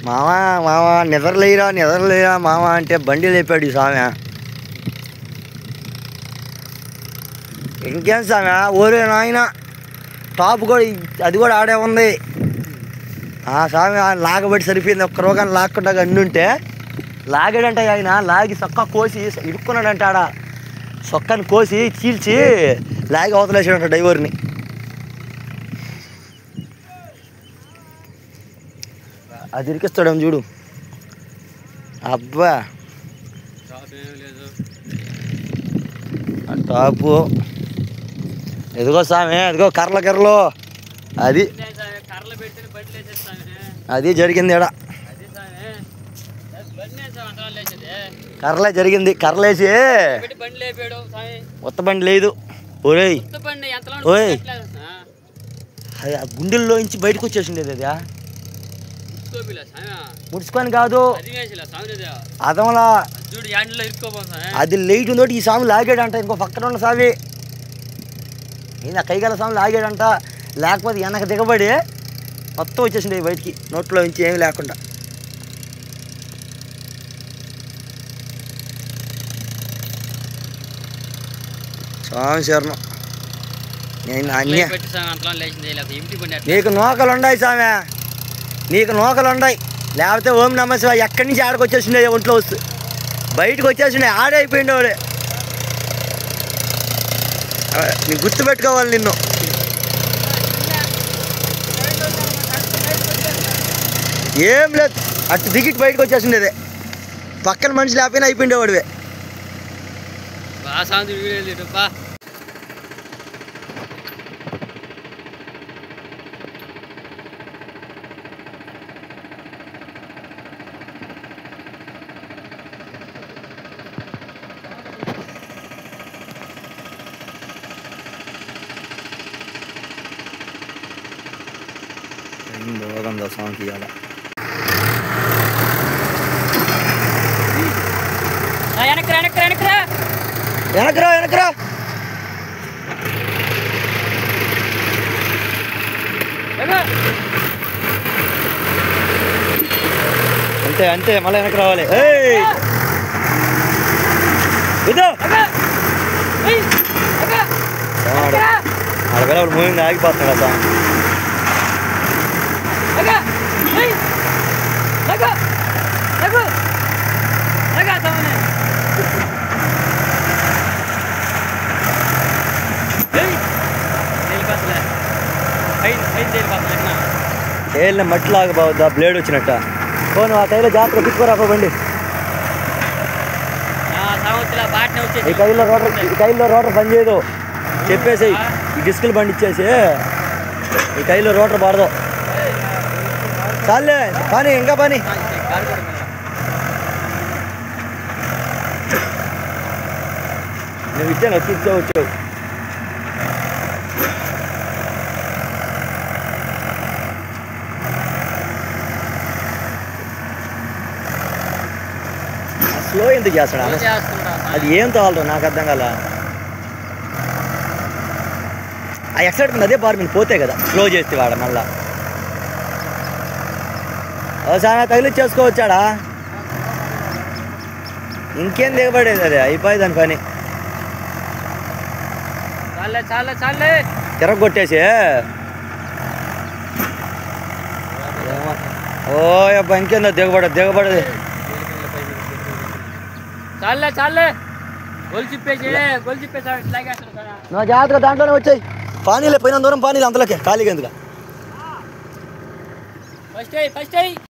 మామ మామ నిద్రలేరా మామ అంటే బండి లేపాడు ఈ స్వామి. ఇంకేం స్వామి ఓరే నాయన టాప్ కూడా అది కూడా ఆడే ఉంది. ఆ స్వామి లాగబడి సరిపోయింది. ఒక్క రోగాన్ని లాక్కుండా అన్నుంటే లాగాడంట ఆయన. లాగి సొక్క కోసి ఇరుక్కున్నాడంట. ఆడ సొక్కని కోసి చీల్చి లాగి అవతలేసాడంట డ్రైవర్ని. అది ఇరికిస్తాడేమో చూడు. అబ్బా టాపు ఎదిగో స్వామి, ఎదిగో కర్రలు అది జరిగింది. ఈడ కర్రలే జరిగింది. కర్రలేసి కొత్త బండి లేదు. ఓయ్ ఓయ్ అది ఆ గుండెల్లోంచి బయటకు వచ్చేసిండేది. అది ముడుచుకొని కాదు అదమలా అది లైట్ ఉందోటి ఈ స్వామి లాగాడంట. ఇంకో పక్కన ఉన్న స్వామి ఈయన కైగల స్వామి లాగాడంట. లేకపోతే వెనక దిగబడి మొత్తం వచ్చేసిండే బయటికి, నోట్లో నుంచి ఏమి లేకుండా. స్వామి శరణం. నేను అన్నీ నీకు నూకలు ఉన్నాయి స్వామి, నీకు నూకలు ఉన్నాయి. లేకపోతే ఓం నమ శివ ఎక్కడి నుంచి ఆడకు వచ్చేసిండే ఒంట్లో వస్తు బయటకు వచ్చేసిండే. ఆడే అయిపోయిండే వాడే. నీకు గుర్తుపెట్టుకోవాలి నిన్ను. ఏం లేదు అటు దిగిట్ బయటకు వచ్చేసిండేదే. పక్కన మనిషి లేకపోయినా అయిపోయిండేవాడివే. బాగుందా సాంగ్ ఇవాళ. వెనకరా అంతే మళ్ళీ వెనక్కి రావాలి. ఆడవేళ మూవింగ్ ఆగిపోతున్నాడు అసలు. ఏళ్ళ మట్టిలాగా బాగుద్దా బ్లేడ్ వచ్చినట్ట. పోను ఆ కైలో జాతర తిప్పుకోరా బండి. ఈ కైలో రోటర్ పని చేయదు చెప్పేసి ఈ డిస్కులు బండి ఇచ్చేసి ఈ కైలో రోటర్ పడదు. చాలే పని ఇంకా పని. నువ్వు ఇచ్చాను వచ్చావు. స్లో ఎందుకు చేస్తాడా? అది ఏం తోలరు నాకు అర్థం కాల. ఆ ఎక్సైట్మెంట్ అదే బార్ మీద పోతే కదా స్లో చేస్తే వాడ మళ్ళా. చాలా తగిలిచ్చేసుకోవచ్చాడా? ఇంకేం దిగబడేది అది అయిపోయి దాని పని. తిరగొట్టేసి ఓ అబ్బా ఇంకేందో దిగబడేది. నా జాగ్రత్తగా దాంట్లోనే వచ్చాయి. పానీలే పోయినంత దూరం పానీలు అంతలోకే ఖాళీగా ఎందుకు.